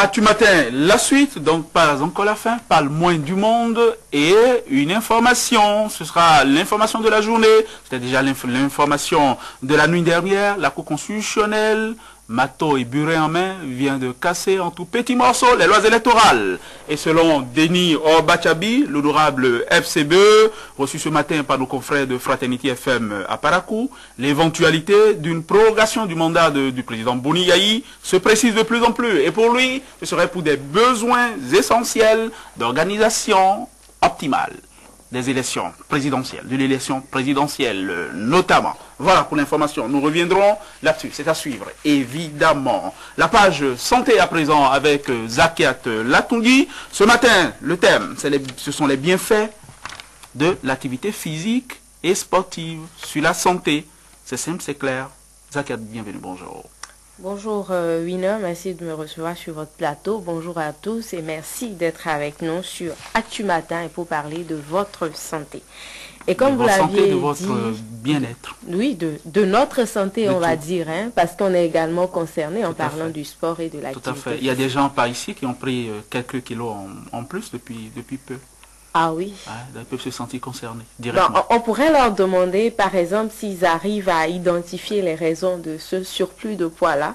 Actu Matin, la suite, donc pas encore la fin, parle moins du monde et une information. Ce sera l'information de la journée, c'était déjà l'information de la nuit dernière. La Cour constitutionnelle, marteau et buret en main, vient de casser en tout petits morceaux les lois électorales. Et selon Denis Orbachabi, l'honorable FCBE, reçu ce matin par nos confrères de Fraternité FM à Parakou, l'éventualité d'une prorogation du mandat du président Boni Yayi se précise de plus en plus. Et pour lui, ce serait pour des besoins essentiels d'organisation optimale des élections présidentielles, de l'élection présidentielle notamment. Voilà pour l'information. Nous reviendrons là-dessus. C'est à suivre, évidemment. La page santé à présent avec Zakiat Latungui. Ce matin, le thème, ce sont les bienfaits de l'activité physique et sportive sur la santé. C'est simple, c'est clair. Zakiat, bienvenue, bonjour. Bonjour Winner, merci de me recevoir sur votre plateau. Bonjour à tous et merci d'être avec nous sur Actu Matin et pour parler de votre santé. Et comme vous l'aviez dit, de votre bien-être. Oui, de notre santé, on va dire, hein, parce qu'on est également concerné en parlant du sport et de l'activité. Tout à fait. Il y a des gens par ici qui ont pris quelques kilos en plus depuis peu. Ah oui. Ils peuvent se sentir concernés directement. Non, on pourrait leur demander, par exemple, s'ils arrivent à identifier les raisons de ce surplus de poids-là.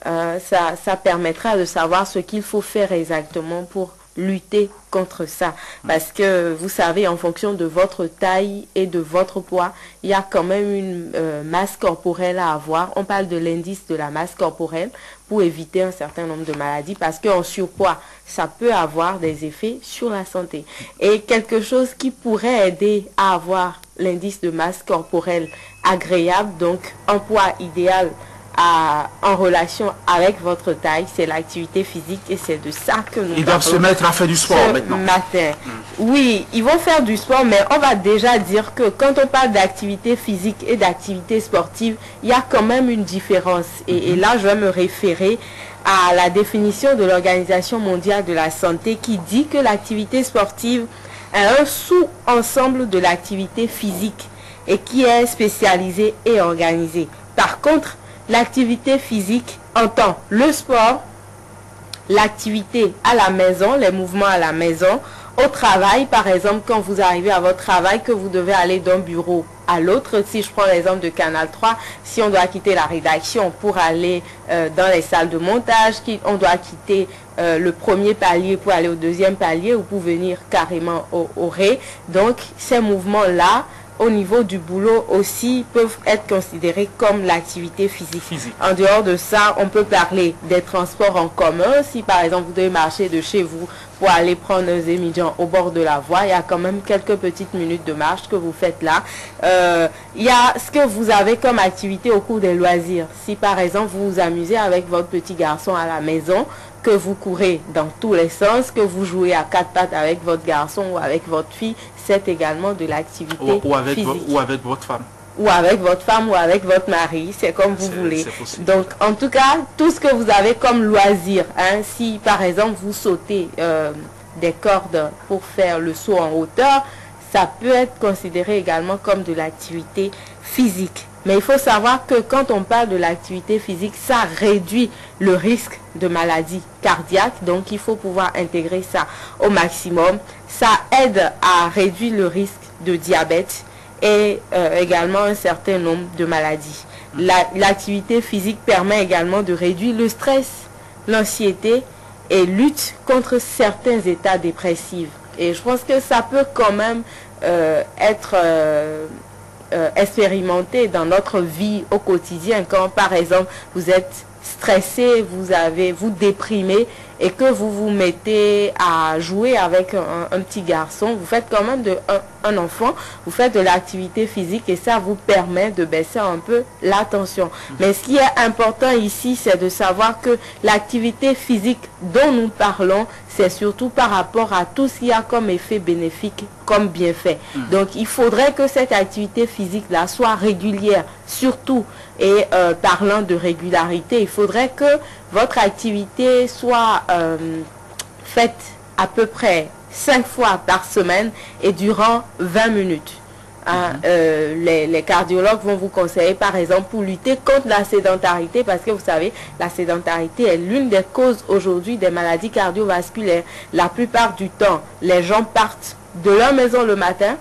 Ça permettra de savoir ce qu'il faut faire exactement pour lutter contre ça. Parce que, vous savez, en fonction de votre taille et de votre poids, il y a quand même une masse corporelle à avoir. On parle de l'indice de la masse corporelle pour éviter un certain nombre de maladies. Parce qu'en surpoids, ça peut avoir des effets sur la santé. Et quelque chose qui pourrait aider à avoir l'indice de masse corporelle agréable, donc un poids idéal en relation avec votre taille, c'est l'activité physique et c'est de ça que nous Ils doivent se mettre à faire du sport maintenant. Matin. Oui, ils vont faire du sport, mais on va déjà dire que quand on parle d'activité physique et d'activité sportive, il y a quand même une différence. Et là, je vais me référer à la définition de l'Organisation mondiale de la santé qui dit que l'activité sportive est un sous-ensemble de l'activité physique et qui est spécialisée et organisée. Par contre, l'activité physique entend le sport, l'activité à la maison, les mouvements à la maison, au travail, par exemple, quand vous arrivez à votre travail, que vous devez aller d'un bureau à l'autre. Si je prends l'exemple de Canal 3, si on doit quitter la rédaction pour aller dans les salles de montage, on doit quitter le premier palier pour aller au deuxième palier ou pour venir carrément au ré. Donc, ces mouvements-là, au niveau du boulot aussi, peuvent être considérés comme l'activité physique. En dehors de ça, on peut parler des transports en commun. Si par exemple vous devez marcher de chez vous pour aller prendre un Zémidjan au bord de la voie, il y a quand même quelques petites minutes de marche que vous faites là. Il y a ce que vous avez comme activité au cours des loisirs. Si par exemple vous vous amusez avec votre petit garçon à la maison, que vous courez dans tous les sens, que vous jouez à quatre pattes avec votre garçon ou avec votre fille, c'est également de l'activité physique. Ou avec votre femme. Ou avec votre femme ou avec votre mari, c'est comme vous voulez. Donc, en tout cas, tout ce que vous avez comme loisir, hein, si par exemple vous sautez des cordes pour faire le saut en hauteur, ça peut être considéré également comme de l'activité physique. Mais il faut savoir que quand on parle de l'activité physique, ça réduit le risque de maladie cardiaque. Donc, il faut pouvoir intégrer ça au maximum. Ça aide à réduire le risque de diabète et également un certain nombre de maladies. L'activité physique permet également de réduire le stress, l'anxiété et lutte contre certains états dépressifs. Et je pense que ça peut quand même être expérimenté dans notre vie au quotidien. Quand par exemple vous êtes stressé, vous déprimez et que vous vous mettez à jouer avec un petit garçon, vous faites quand même un enfant, vous faites de l'activité physique et ça vous permet de baisser un peu la tension. Mais ce qui est important ici, c'est de savoir que l'activité physique dont nous parlons, c'est surtout par rapport à tout ce qu'il y a comme effet bénéfique, comme bienfait. Donc il faudrait que cette activité physique-là soit régulière, surtout. Et parlant de régularité, il faudrait que votre activité soit faite à peu près 5 fois par semaine et durant 20 minutes. hein. Les cardiologues vont vous conseiller, par exemple, pour lutter contre la sédentarité, parce que vous savez, la sédentarité est l'une des causes aujourd'hui des maladies cardiovasculaires. La plupart du temps, les gens partent de leur maison le matin,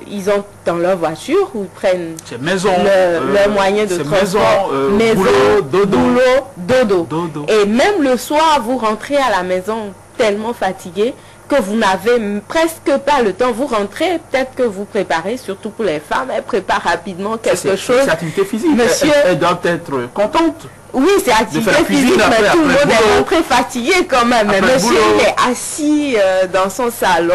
ils ont dans leur voiture ou ils prennent leur moyen de transport, boulot, dodo. Et même le soir, vous rentrez à la maison tellement fatigué que vous n'avez presque pas le temps. Vous rentrez, peut-être que vous préparez, surtout pour les femmes, elles préparent rapidement quelque chose. C'est activité physique. Monsieur, elles doivent être contentes. Oui, c'est activité physique, mais tout le monde est rentré fatigué quand même. Mais monsieur, il est assis dans son salon,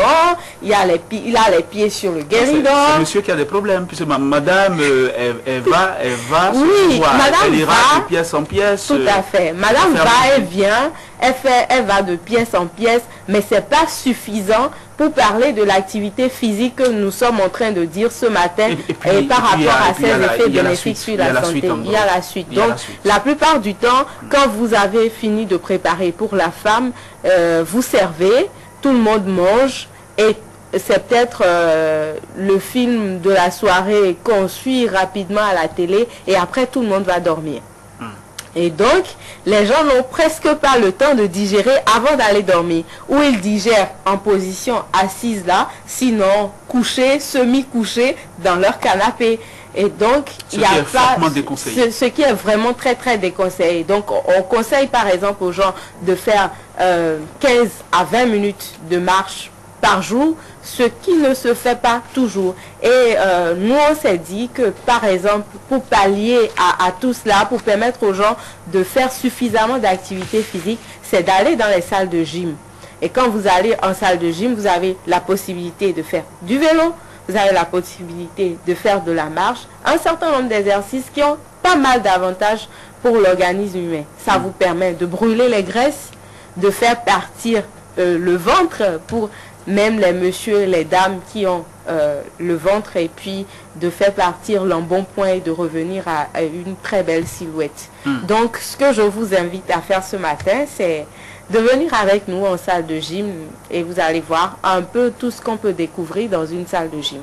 il a les pieds sur le guéridon. C'est monsieur qui a des problèmes, puisque madame, elle va oui, madame elle ira va, de pièce en pièce. Tout à fait. Madame va et vient, elle va de pièce en pièce, mais c'est pas suffisant pour parler de l'activité physique que nous sommes en train de dire ce matin et par rapport à ses effets bénéfiques sur la santé. Il y a la suite. Donc, la plupart du temps, quand vous avez fini de préparer pour la femme, vous servez, tout le monde mange et c'est peut-être le film de la soirée qu'on suit rapidement à la télé et après tout le monde va dormir. Et donc, les gens n'ont presque pas le temps de digérer avant d'aller dormir. Ou ils digèrent en position assise là, sinon couchés, semi-couchés dans leur canapé. Et donc, il n'y a pas ce qui est vraiment très très déconseillé. Donc, on conseille par exemple aux gens de faire 15 à 20 minutes de marche par jour, ce qui ne se fait pas toujours. Et nous, on s'est dit que, par exemple, pour pallier à tout cela, pour permettre aux gens de faire suffisamment d'activité physique, c'est d'aller dans les salles de gym. Et quand vous allez en salle de gym, vous avez la possibilité de faire du vélo, vous avez la possibilité de faire de la marche, un certain nombre d'exercices qui ont pas mal d'avantages pour l'organisme humain. Ça vous permet de brûler les graisses, de faire partir le ventre pour même les messieurs et les dames qui ont le ventre, et puis de faire partir l'embonpoint et de revenir à une très belle silhouette. Donc, ce que je vous invite à faire ce matin, c'est de venir avec nous en salle de gym et vous allez voir un peu tout ce qu'on peut découvrir dans une salle de gym.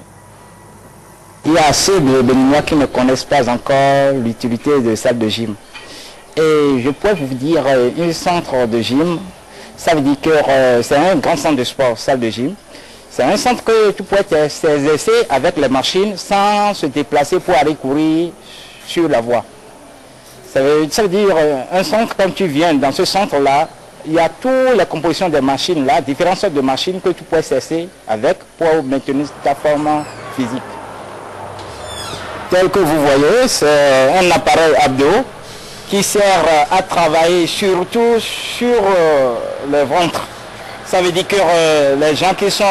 Il y a assez de Béninois qui ne connaissent pas encore l'utilité de salle de gym. Et je peux vous dire, un centre de gym, ça veut dire que c'est un grand centre de sport, salle de gym. C'est un centre que tu peux s'exercer avec les machines sans se déplacer pour aller courir sur la voie. Ça veut dire un centre, quand tu viens dans ce centre-là, il y a toutes les compositions des machines là, différentes sortes de machines que tu peux exercer avec pour maintenir ta forme physique. Tel que vous voyez, c'est un appareil abdo qui sert à travailler surtout sur le ventre. Ça veut dire que les gens qui sont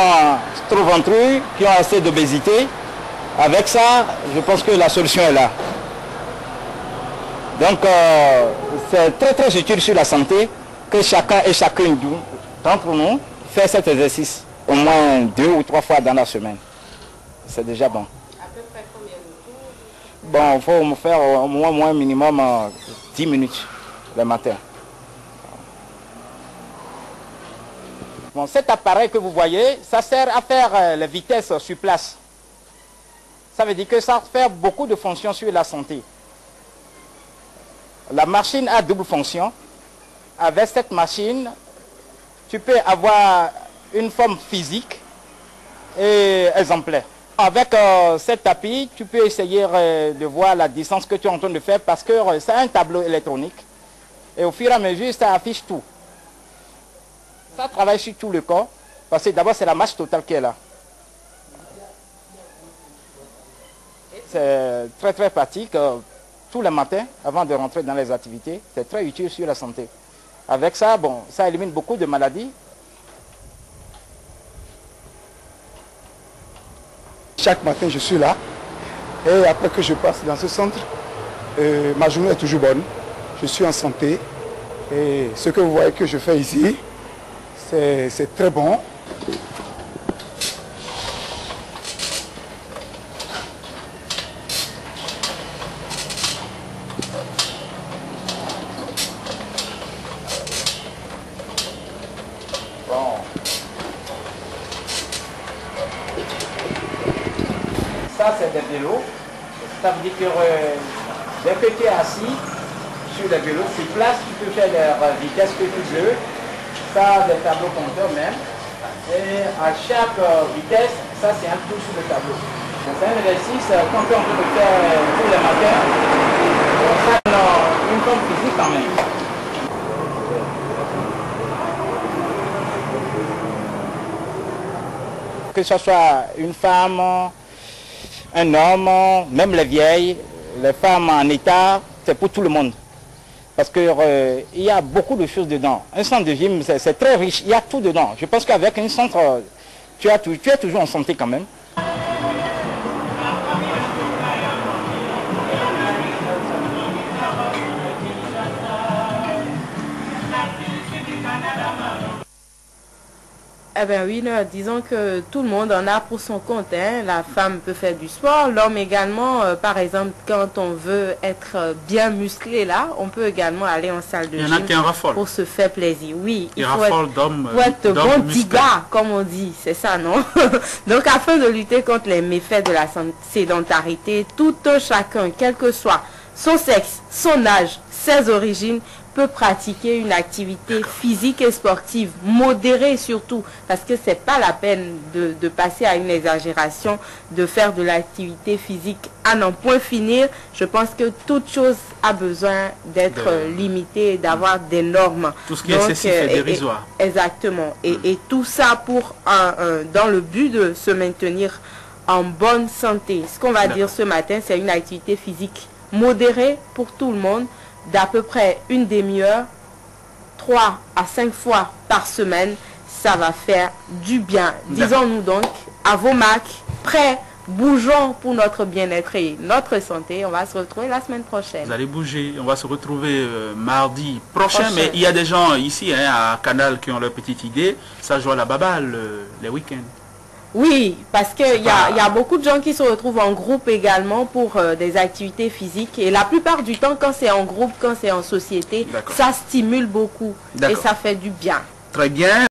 trop ventrus, qui ont assez d'obésité, avec ça, je pense que la solution est là. Donc, c'est très très utile sur la santé que chacun et chacune d'entre nous fait cet exercice au moins 2 ou 3 fois dans la semaine. C'est déjà bon. À peu près combien de tours? Bon, il faut me faire au moins minimum 10 minutes le matin. Bon, cet appareil que vous voyez, ça sert à faire les vitesses sur place. Ça veut dire que ça fait beaucoup de fonctions sur la santé. La machine a double fonction. Avec cette machine, tu peux avoir une forme physique et exemplaire. Avec cet tapis, tu peux essayer de voir la distance que tu es en train de faire parce que c'est un tableau électronique. Et au fur et à mesure, ça affiche tout. Ça travaille sur tout le corps parce que d'abord, c'est la marche totale qui est là. C'est très très pratique. Tous les matins, avant de rentrer dans les activités, c'est très utile sur la santé. Avec ça, bon, ça élimine beaucoup de maladies. Chaque matin, je suis là. Et après que je passe dans ce centre, ma journée est toujours bonne. Je suis en santé. Et ce que vous voyez que je fais ici, c'est très bon. ça c'est des vélos. Ça veut dire que dès que tu es assis sur les vélos, sur place, tu peux faire les vitesses que tu veux. Ça a des tableaux compteurs même. Et à chaque vitesse, ça c'est un tour sur le tableau. C'est un exercice qu'on peut le faire tous les matins. Ça a une forme physique quand même. Que ce soit une femme, un homme, même les vieilles, les femmes en état, c'est pour tout le monde. Parce qu'il y a beaucoup de choses dedans. Un centre de gym, c'est très riche, il y a tout dedans. Je pense qu'avec un centre, tu es toujours en santé quand même. Eh bien oui, disons que tout le monde en a pour son compte. Hein. La femme peut faire du sport, l'homme également. Par exemple, quand on veut être bien musclé, là, on peut également aller en salle de gym pour se faire plaisir. Oui, il faut être bon diga, comme on dit. C'est ça, non? Donc, afin de lutter contre les méfaits de la sédentarité, tout un chacun, quel que soit son sexe, son âge, ses origines, peut pratiquer une activité physique et sportive, modérée surtout, parce que c'est pas la peine de passer à une exagération, de faire de l'activité physique à n'en point finir. Je pense que toute chose a besoin d'être limitée, d'avoir des normes. Tout ce qui est excessif est dérisoire. Exactement. Et tout ça pour dans le but de se maintenir en bonne santé. Ce qu'on va dire ce matin, c'est une activité physique modérée pour tout le monde, d'à peu près une demi-heure, 3 à 5 fois par semaine, ça va faire du bien. Disons-nous donc, à vos marques, prêts, bougeons pour notre bien-être et notre santé. On va se retrouver la semaine prochaine. Vous allez bouger, on va se retrouver mardi prochain. Mais il y a des gens ici à Canal qui ont leur petite idée. Ça joue à la baballe les week-ends. Oui, parce qu'il y a beaucoup de gens qui se retrouvent en groupe également pour des activités physiques. Et la plupart du temps, quand c'est en groupe, quand c'est en société, ça stimule beaucoup et ça fait du bien. Très bien.